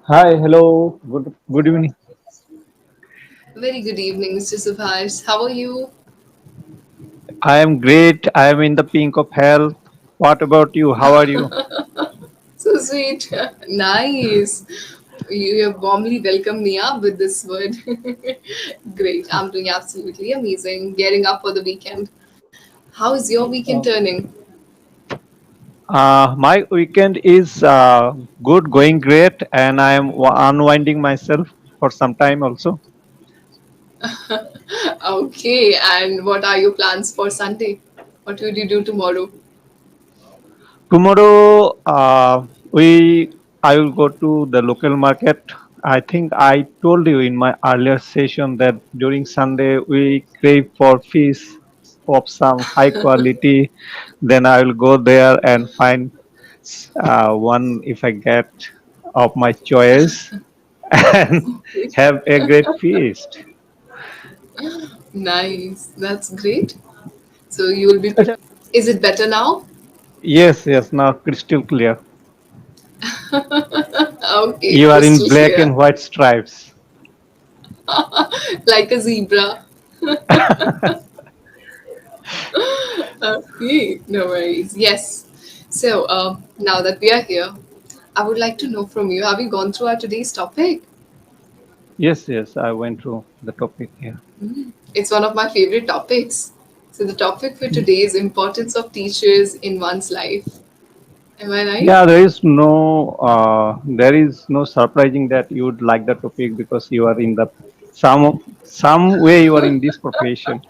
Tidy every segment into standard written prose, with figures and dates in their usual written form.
Hi, hello, good evening. Very good evening, Mr. Subhash. How are you? I am great. I am in the pink of health. What about you? How are you? So sweet. Nice. You have warmly welcomed me up with this word. Great. I'm doing absolutely amazing. Gearing up for the weekend. How is your weekend Oh. turning? My weekend is good, going great, and I am unwinding myself for some time also. Okay. And what are your plans for Sunday? What will you do tomorrow? Tomorrow, I will go to the local market. I think I told you in my earlier session that during Sunday we crave for fish of some high quality. Then I will go there and find one if I get of my choice and have a great feast. Nice. That's great. So you will be. Acha. Is it better now? Yes, yes, now crystal clear. Okay, You are in crystal black clear. and white stripes. Like a zebra. Okay, no worries. Yes. So, now that we are here, I would like to know from you, have you gone through our today's topic? Yes, yes, I went through the topic here. It's one of my favorite topics. So, the topic for today is importance of teachers in one's life. Am I right? Yeah, there is no surprising that you would like the topic because you are in the some way you are in this profession.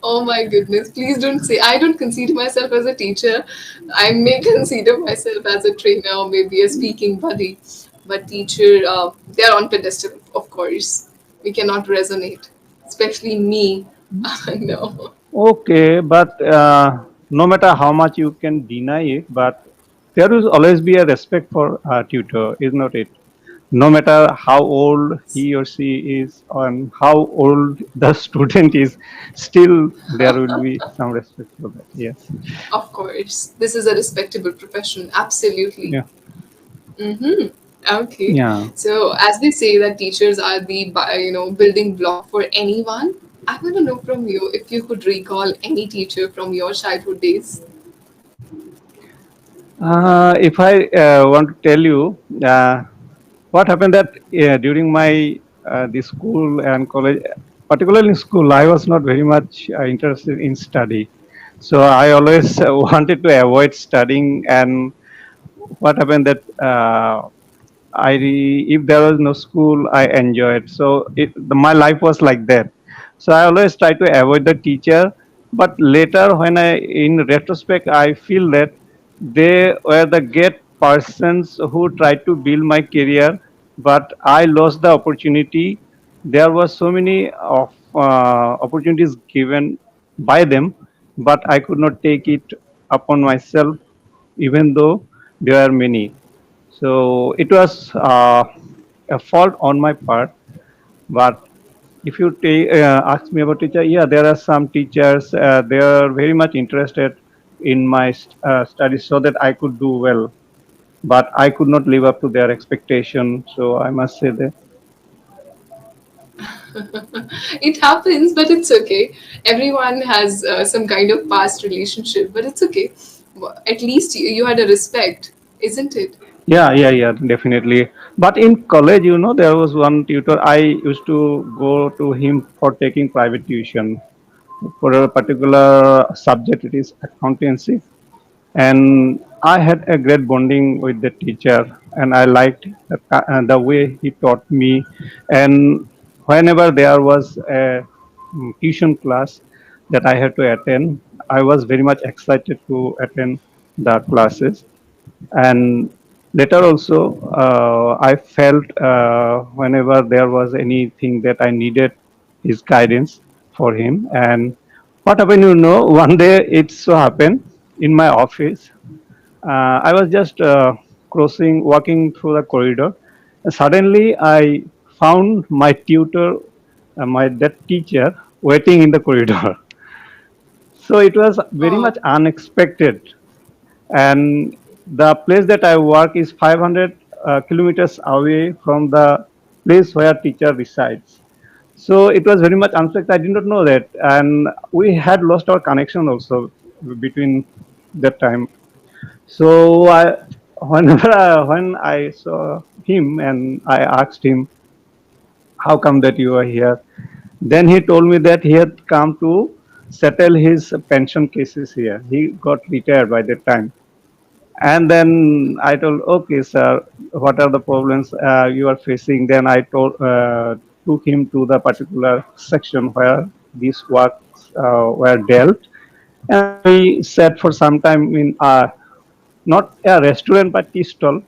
Oh my goodness, please don't say. I don't consider myself as a teacher. I may consider myself as a trainer or maybe a speaking buddy. But teacher, they're on pedestal, of course. We cannot resonate, especially me. No. Okay, but no matter how much you can deny it, but there will always be a respect for a tutor, is not it? No matter how old he or she is and how old the student is, still there will be some respect for that. Yes. Of course. This is a respectable profession. Absolutely. Yeah. Mm-hmm. Okay. Yeah. So, as they say that teachers are the building block for anyone, I want to know from you if you could recall any teacher from your childhood days. If I want to tell you, what happened that during my the school and college, particularly in school, I was not very much interested in study. So I always wanted to avoid studying. And what happened that if there was no school, I enjoyed. So my life was like that. So I always try to avoid the teacher. But later, in retrospect, I feel that they were the great persons who tried to build my career, but I lost the opportunity. There were so many of opportunities given by them, but I could not take it upon myself, even though there are many. So it was a fault on my part. But if you ask me about teacher, yeah, there are some teachers. They are very much interested in my studies so that I could do well. But I could not live up to their expectation. So I must say that. It happens, but it's okay. Everyone has some kind of past relationship, but it's okay. At least you had a respect, isn't it? Yeah, yeah, yeah, definitely. But in college, there was one tutor. I used to go to him for taking private tuition for a particular subject. It is accountancy, and I had a great bonding with the teacher, and I liked the way he taught me. And whenever there was a tuition class that I had to attend, I was very much excited to attend the classes. And later also, I felt whenever there was anything that I needed his guidance for him. And what happened, one day it so happened in my office, I was just walking through the corridor, and suddenly I found my tutor, that teacher, waiting in the corridor. So it was very Oh, much unexpected. And the place that I work is 500. kilometers away from the place where teacher resides. So it was very much unexpected. I did not know that, and we had lost our connection also between that time. So when I saw him and I asked him, "How come that you are here?" Then he told me that he had come to settle his pension cases here. He got retired by that time. And then I told, okay, sir, what are the problems you are facing? Then I took him to the particular section where these works were dealt. And we sat for some time in not a restaurant, but tea stall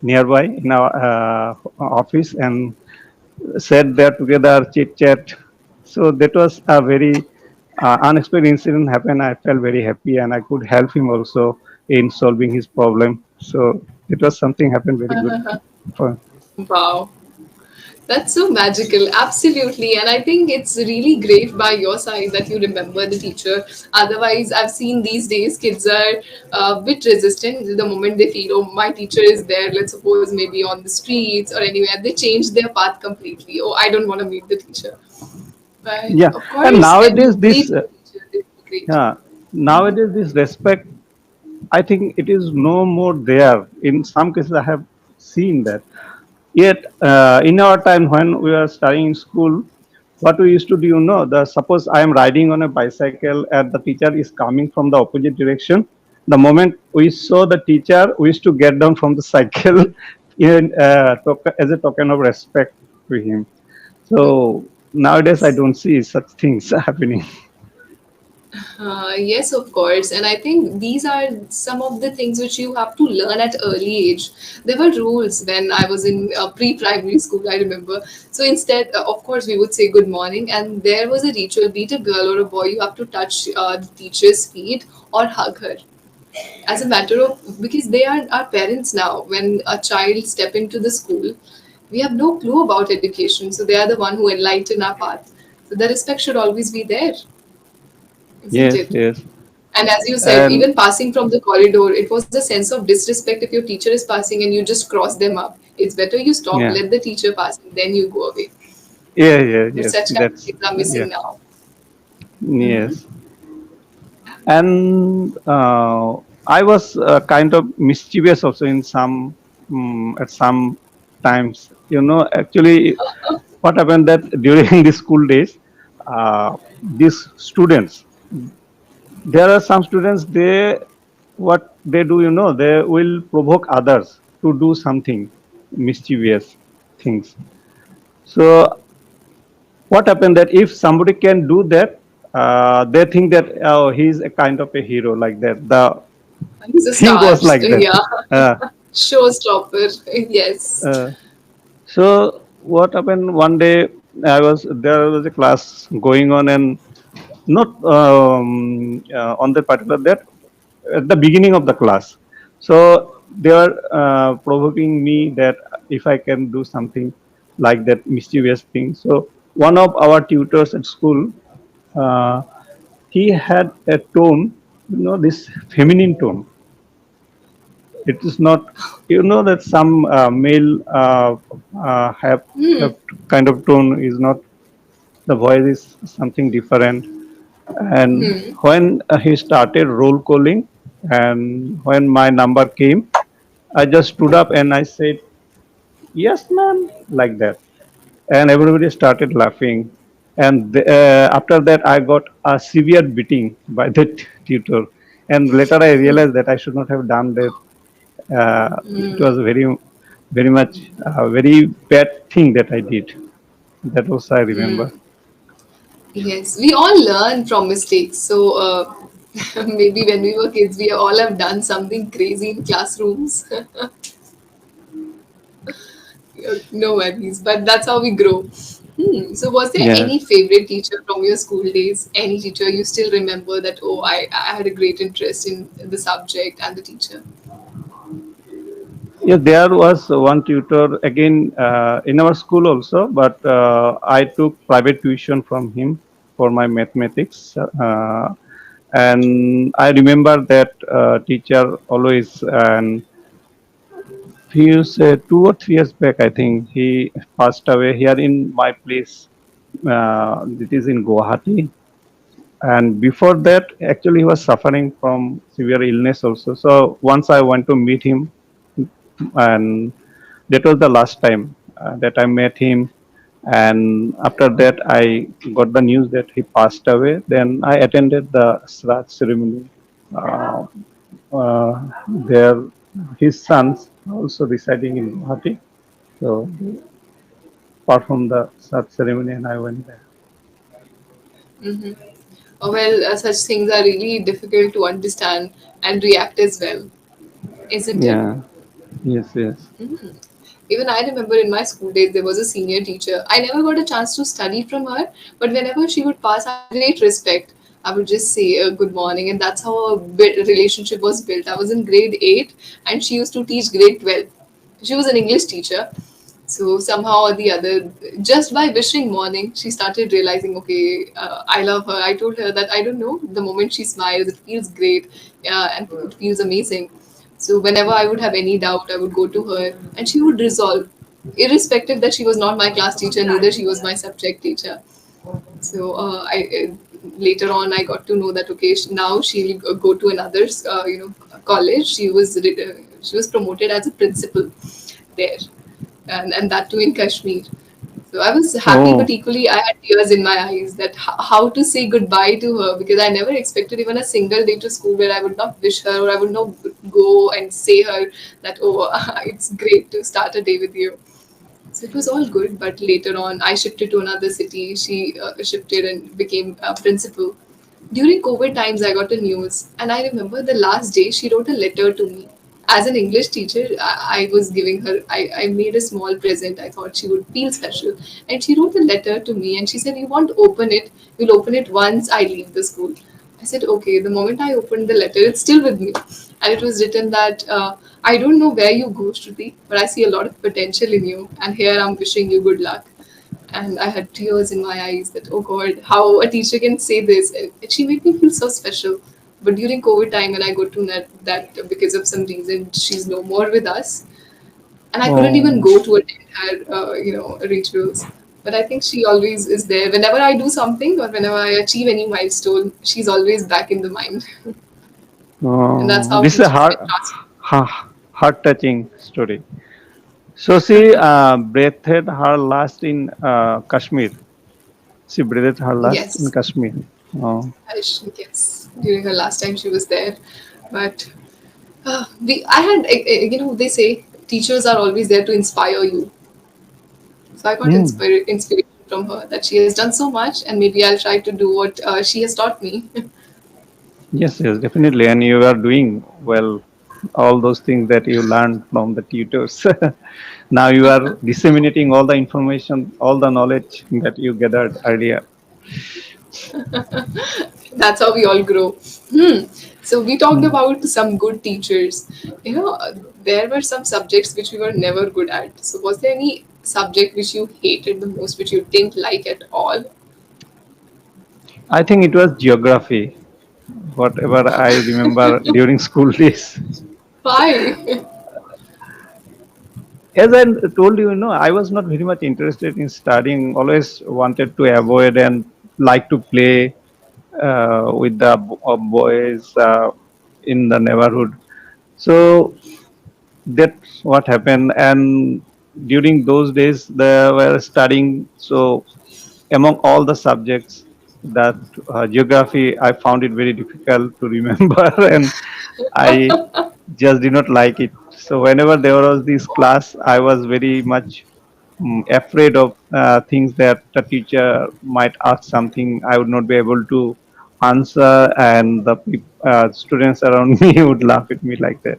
nearby in our office and sat there together, chit chat. So that was a very unexpected incident happened. I felt very happy and I could help him also in solving his problem. So it was something happened very good for. Wow. That's so magical, absolutely. And I think it's really great by your side that you remember the teacher. Otherwise, I've seen these days kids are a bit resistant the moment they feel, oh, my teacher is there, let's suppose maybe on the streets or anywhere, they change their path completely. Oh, I don't want to meet the teacher. But Yeah, of and course, nowadays emulate this your teacher, they would be great. yeah, nowadays this respect, I think it is no more there. In some cases, I have seen that. Yet, in our time when we were studying in school, what we used to do, suppose I am riding on a bicycle and the teacher is coming from the opposite direction. The moment we saw the teacher, we used to get down from the cycle as a token of respect to him. So nowadays, I don't see such things happening. Yes, of course. And I think these are some of the things which you have to learn at early age. There were rules when I was in pre-primary school, I remember. So instead, of course, we would say good morning. And there was a ritual, be it a girl or a boy, you have to touch the teacher's feet or hug her. As a matter of, because they are our parents now. When a child step into the school, we have no clue about education. So they are the one who enlighten our path. So the respect should always be there, isn't Yes, it? yes. And as you said, And even passing from the corridor, it was a sense of disrespect if your teacher is passing and you just cross them up. It's better you stop, yeah, let the teacher pass, and then you go away. yeah, yeah, But yes. such kind of That's things are yeah, missing now. yes. And I was kind of mischievous also in some at some times. Actually, what happened that during the school days, these students, there are some students, they what they do, they will provoke others to do something mischievous things. So what happened that if somebody can do that, they think that, oh, he's a kind of a hero, like that. The He's a thing star. was like that. Yeah. Uh, Showstopper. Yes. uh, so what happened one day? There was a class going on, and not on the particular that at the beginning of the class. So they were provoking me that if I can do something like that mischievous thing. So one of our tutors at school, uh, he had a tone, this feminine tone. It is not, that some male have kind of tone is not, the voice is something different. And when he started roll calling, and when my number came, I just stood up and I said, "Yes, ma'am," like that. And everybody started laughing. And after that, I got a severe beating by the tutor. And later, I realized that I should not have done that. It was very much a very bad thing that I did. That was I remember. Yes. We all learn from mistakes. So maybe when we were kids, we all have done something crazy in classrooms. No worries, but that's how we grow. So, was there Yes. any favorite teacher from your school days? Any teacher you still remember that, oh, I had a great interest in the subject and the teacher? Yeah, there was one tutor again in our school also, but I took private tuition from him for my mathematics. And I remember that teacher always, and few say 2 or 3 years back, I think he passed away here in my place. It is in Guwahati. And before that, actually, he was suffering from severe illness also. So once I went to meet him, and that was the last time that I met him. And after that, I got the news that he passed away. Then I attended the Sraj ceremony. Uh, there, his sons also residing in Guwahati. So they performed the Sraj ceremony, and I went there. Hmm. Well, such things are really difficult to understand and react as well, isn't it? Yeah. Yes. Yes. Even I remember in my school days, there was a senior teacher. I never got a chance to study from her, but whenever she would pass, I had great respect. I would just say good morning, and that's how a relationship was built. I was in grade 8, and she used to teach grade 12. She was an English teacher. So somehow or the other, just by wishing morning, she started realizing, okay, I love her. I told her that I don't know, the moment she smiles, it feels great, and it feels amazing. So whenever I would have any doubt, I would go to her, and she would resolve, irrespective that she was not my class teacher, neither she was my subject teacher. So later on I got to know that okay, now she'll go to another college. She was promoted as a principal there, and that too in Kashmir. So I was happy, but Oh, equally I had tears in my eyes that how to say goodbye to her, because I never expected even a single day to school where I would not wish her, or I would not go and say her that oh it's great to start a day with you. So it was all good, but later on, I shifted to another city. She shifted and became a principal. During COVID times, I got a news, and I remember the last day she wrote a letter to me. As an English teacher, I was giving her, I made a small present. I thought she would feel special. And she wrote a letter to me and she said, you won't open it, you'll open it once I leave the school. I said, okay. The moment I opened the letter, it's still with me. And it was written that I don't know where you go, Shruti, but I see a lot of potential in you. And here I'm wishing you good luck. And I had tears in my eyes that, oh God, how a teacher can say this. And she made me feel so special. But during COVID time, when I got to know that because of some reason, she's no more with us. And I couldn't even oh, go to attend her, rituals. But I think she always is there. Whenever I do something or whenever I achieve any milestone, she's always back in the mind. And that's how this is a teachers get transformed. heart touching story. So she breathed her last in Kashmir. She breathed her last in Yes. Kashmir. Oh, Yes. During her last time she was there. But I had, they say teachers are always there to inspire you. So I got hmm. inspiration from her that she has done so much, and maybe I'll try to do what she has taught me. Yes, yes, definitely. And you are doing well. All those things that you learned from the tutors. Now you are disseminating all the information, all the knowledge that you gathered earlier. That's how we all grow. Hmm. So we talked Hmm. about some good teachers. There were some subjects which we were never good at. So was there any subject which you hated the most, which you didn't like at all? I think it was geography, whatever I remember during school days. Why? As I told you, I was not very much interested in studying. Always wanted to avoid and like to play with the boys in the neighborhood. So that's what happened. And during those days, they were studying. So among all the subjects, that geography, I found it very difficult to remember, and I just did not like it. So whenever there was this class, I was very much afraid of things that the teacher might ask something I would not be able to answer, and the students around me would laugh at me like that.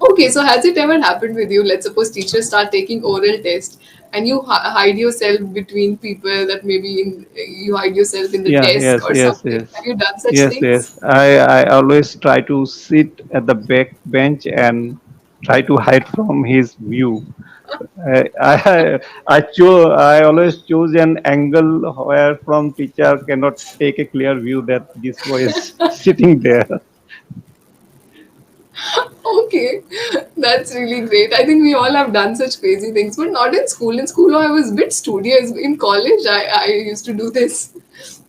Okay, so has it ever happened with you? Let's suppose teachers start taking oral test and you hide yourself between people, that maybe you hide yourself in the Yeah, desk yes, or yes, something. yes. Have you done such Yes, things? yes. I always try to sit at the back bench and try to hide from his view. I always choose an angle where from teacher cannot take a clear view that this boy is sitting there. Okay, that's really great. I think we all have done such crazy things, but not in school. In school, I was a bit studious. In college, I used to do this.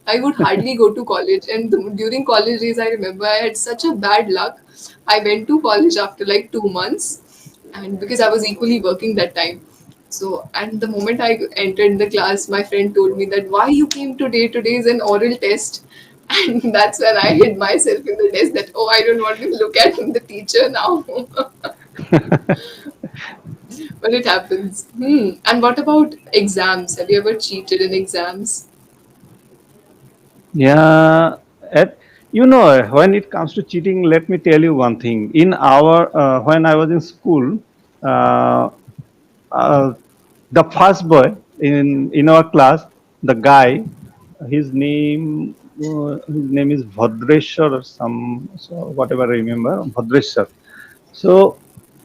I would hardly go to college, and during college days, I remember I had such a bad luck. I went to college after like 2 months, and because I was equally working that time. So, and the moment I entered the class, my friend told me that why you came today? Today is an oral test. And that's when I hid myself in the desk that, oh, I don't want to look at the teacher now. But it happens. And what about exams? Have you ever cheated in exams? Yeah, at, when it comes to cheating, let me tell you one thing. In our when I was in school, uh, uh, the first boy in our class, the guy, his name is Bhadreshwar or some, so whatever I remember, Bhadreshwar. So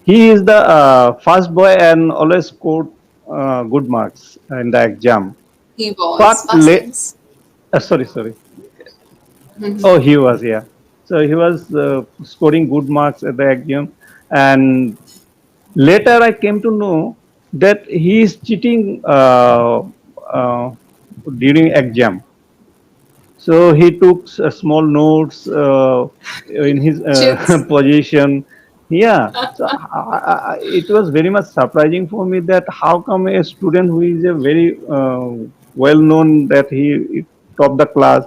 he is the first boy and always scored good marks in the exam. He was But past tense. sorry. Oh, he was, yeah. So he was scoring good marks at the exam, and later I came to know that he is cheating uh, during exam. So he took small notes in his Chits. position. Yeah. So it was very much surprising for me that how come a student who is a very well known that he topped the class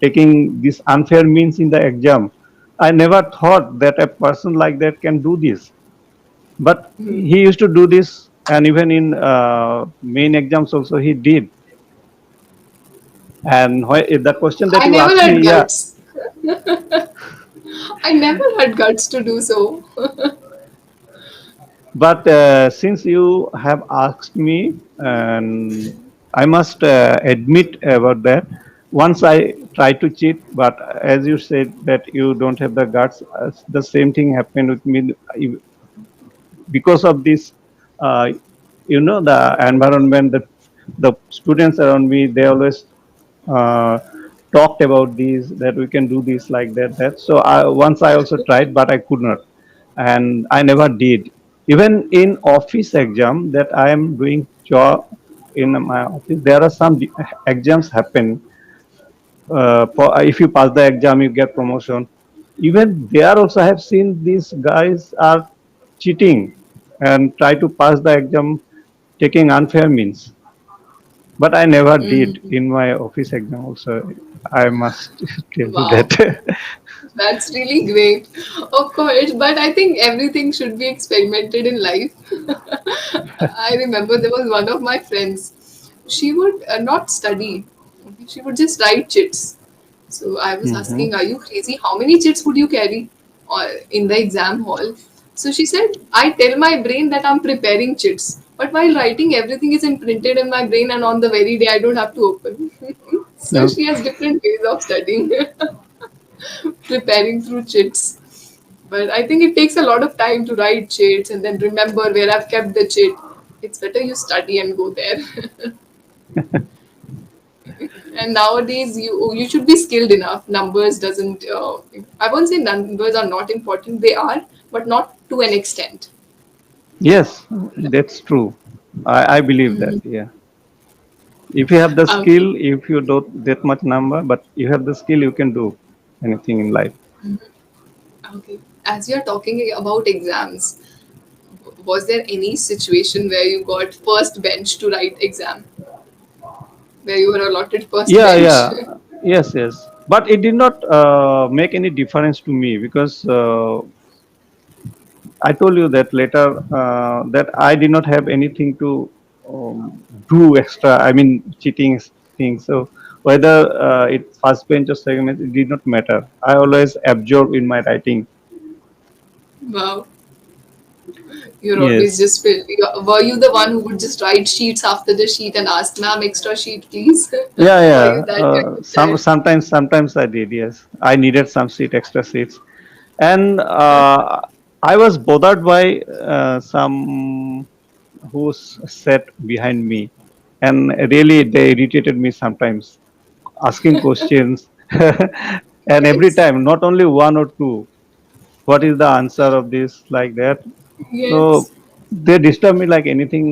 taking this unfair means in the exam. I never thought that a person like that can do this. But he used to do this, and even in main exams also he did. And the question that I you never asked had me, yeah. guts. I never had guts to do so. But since you have asked me, and I must admit about that, once I tried to cheat, but as you said that you don't have the guts, the same thing happened with me because of this. Uh, the environment, the students around me, they always uh, talked about these that we can do this like that. So once I also tried, but I could not, and I never did. Even in office exam that I am doing job in my office, there are some exams happen. If you pass the exam, you get promotion. Even there also, I have seen these guys are cheating and try to pass the exam taking unfair means. But I never did in my office exam also. I must tell you Wow. that. That's really great. Of course, but I think everything should be experimented in life. I remember there was one of my friends. She would not study. Okay, she would just write chits. So I was Hmm. asking, "Are you crazy? How many chits would you carry in the exam hall?" So she said, "I tell my brain that I'm preparing chits, but while writing, everything is imprinted in my brain, and on the very day, I don't have to open." So No. she has different ways of studying. Preparing through chits. But I think it takes a lot of time to write chits and then remember where I've kept the chit. It's better you study and go there. And nowadays, you should be skilled enough. Numbers doesn't. I won't say numbers are not important. They are, but not to an extent. Yes, that's true. I believe that. Yeah. If you have the Okay. skill, if you don't that much number, but you have the skill, you can do anything in life. Okay. As you're talking about exams, was there any situation where you got first bench to write exam, where you were allotted first Yeah, bench? yeah. Yes. But it did not make any difference to me because I told you that later that I did not have anything to do extra. I mean, cheating things. So whether it's first bench or second bench, it did not matter. I always absorb in my writing. Wow. You're always Yes. just were you the one who would just write sheets after the sheet and ask, "Ma'am, extra sheet, please"? Were Yeah. you that kind of child? Sometimes I did. Yes, I needed some extra seats, and I was bothered by some who sat behind me, and really they irritated me sometimes, asking questions, and every Yes. time, not only one or two. what is the answer of this, like that. Yes. So they disturb me like anything.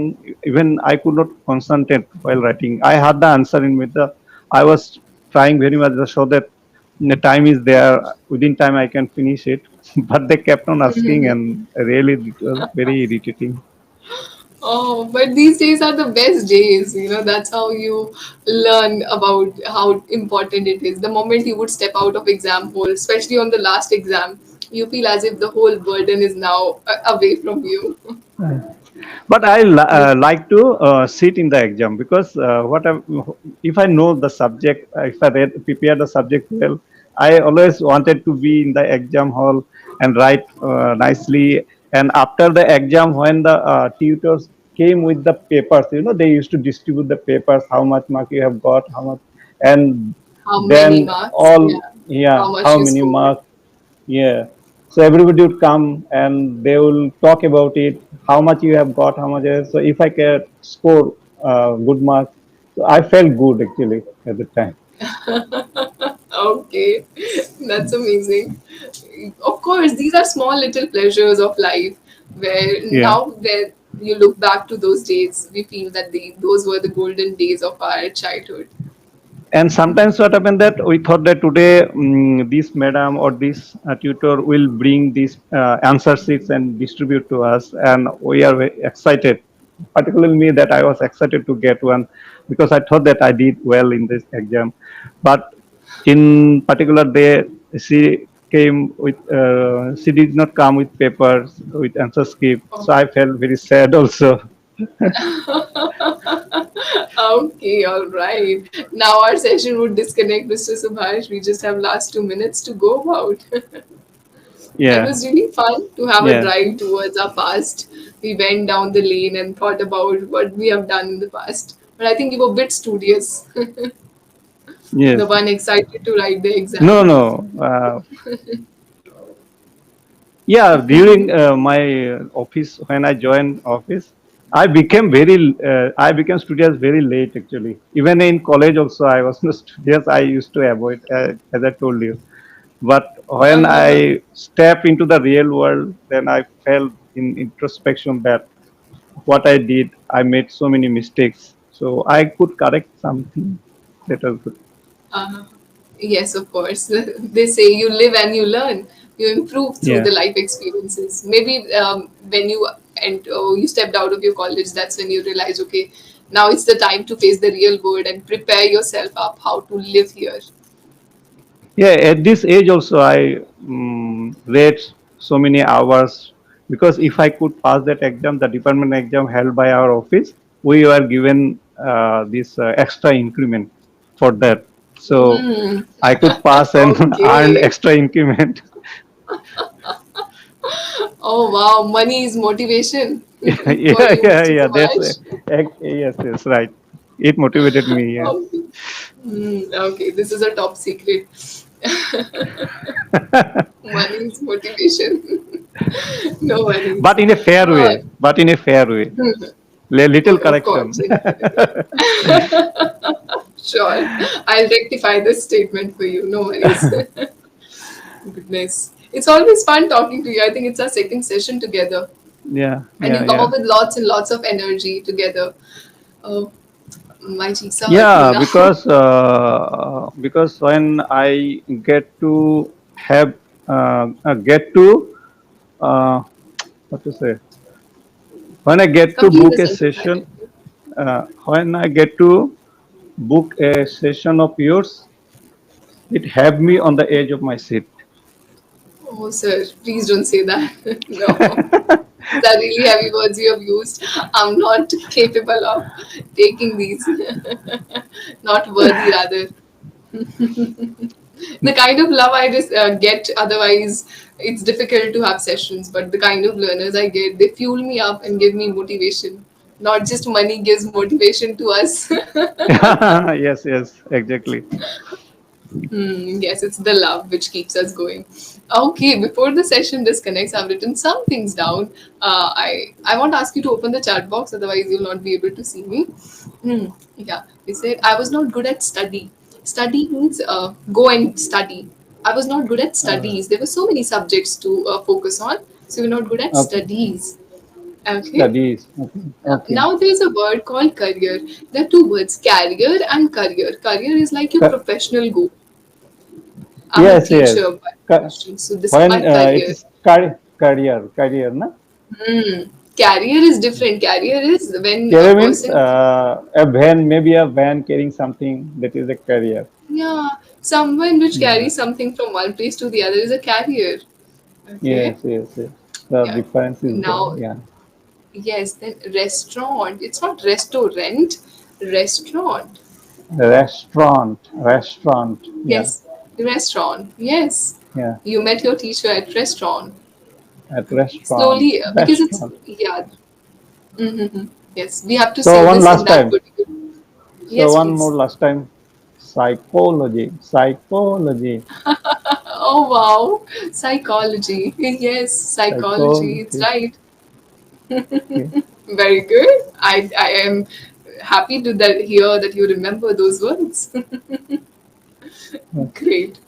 Even I could not concentrate while writing. I had the answer in with the. I was trying very much to show that the time is there. Within time I can finish it. But they kept on asking, and really it was very irritating. Oh, but these days are the best days. That's how you learn about how important it is. The moment you would step out of exam hall, especially on the last exam, you feel as if the whole burden is now away from you. But I You, like to sit in the exam because if I know the subject, if I prepare the subject well, I always wanted to be in the exam hall and write nicely. And after the exam, when the tutors came with the papers, they used to distribute the papers, how much mark you have got, how much, and how many then marks? all, Yeah. yeah, How much how you many scored? marks, yeah. So everybody would come and they will talk about it, how much you have got, how much. So if I can score good marks, so I felt good actually at the time. Okay, that's amazing. Of course, these are small little pleasures of life where Yeah. now that you look back to those days, we feel that those were the golden days of our childhood. And sometimes what happened that we thought that today this madam or this tutor will bring these answer sheets and distribute to us, and we are very excited. Particularly me, that I was excited to get one because I thought that I did well in this exam. But in particular day, she came with she did not come with papers with answer script, Oh. so I felt very sad also. Okay, all right. Now our session would disconnect, Mr. Subhash. We just have last 2 minutes to go about. It Yeah. was really fun to have a Yeah. drive towards our past. We went down the lane and thought about what we have done in the past. But I think you were a bit studious, the Yes. one excited to write the No, exam. no. Yeah, during my office, when I joined office, I became studious very late actually. Even in college also, I was not studious. I used to avoid, as I told you. But when I step into the real world, then I felt in introspection that what I did, I made so many mistakes. So I could correct something. That was good. Uh, yes, of course. They say you live and you learn. You improve through Yeah. the life experiences. Maybe when you stepped out of your college, that's when you realize, okay, now it's the time to face the real world and prepare yourself up how to live here. Yeah, at this age also, I read so many hours because if I could pass that exam, the department exam held by our office, we were given this extra increment for that. So Hmm. I could pass and earn Okay. extra increment. Oh wow, money is motivation for Yeah, you, yeah, Mr. yeah. Subhash. Yes, yes, right. It motivated me. Yeah. Okay. Okay, this is a top secret. Money is motivation. No worries. But in a fair Uh, way. But in a fair way. Little of correction. course, sure. I'll rectify this statement for you. No worries. Goodness. It's always fun talking to you. I think it's our second session together. Yeah, And yeah, you come yeah. up with lots and lots of energy together. Oh, my cheeks are hurting Yeah, now. because when I get to have get to uh, what to say, when I get to Complete book the a sentence, I session, think. when I get to book a session of yours, it have me on the edge of my seat. Oh, sir, please don't say that. No. These are really heavy words you have used. I'm not capable of taking these. Not worthy, rather. The kind of love I just get, otherwise, it's difficult to have sessions. But the kind of learners I get, they fuel me up and give me motivation. Not just money gives motivation to us. Yes, yes, exactly. Yes, it's the love which keeps us going. Okay, before the session disconnects, I've written some things down. I won't ask you to open the chat box, otherwise you'll not be able to see me. Yeah, he said I was not good at study. Study means go and study. I was not good at Uh, studies. There were so many subjects to focus on, so we're not good at okay. studies. Okay. Studies. Okay. Okay. Now there's a word called career. There are two words, career and career. Career is like your Ca- professional goal. I'm a yes. Yes. teacher by Ca- profession, so this is my when it career. is career, na? Hmm. Career is different. Career is when a Career means person, a van, maybe a van carrying something. That is a career. yeah, someone which Yeah. carries something from one place to the other is a carrier. Okay. Yes. Yes. Yes. The Yeah. difference is there. Now, Yeah. yes, then restaurant. It's not restaurant, restaurant. Restaurant. Restaurant. Yeah. Yes, restaurant. Yes. Yeah. You met your teacher at restaurant. At Okay. restaurant. Slowly, because it's, Restaurant. yeah. Mm-hmm. Yes, we have to So say one this in last that time. particular. So Yes, one more please. last time. Psychology. Psychology. Oh wow, psychology. Yes, psychology. It's Psychology. right. Okay. Very good. I am happy to hear that you remember those words. Great.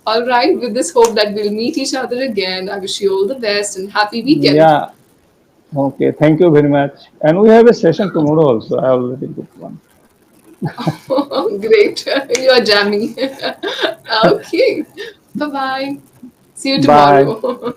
All right. With this hope that we'll meet each other again, I wish you all the best and happy weekend. Yeah. Okay. Thank you very much. And we have a session tomorrow also. I already booked one. Great. You are jamming. Okay. Bye bye. See you Bye. tomorrow.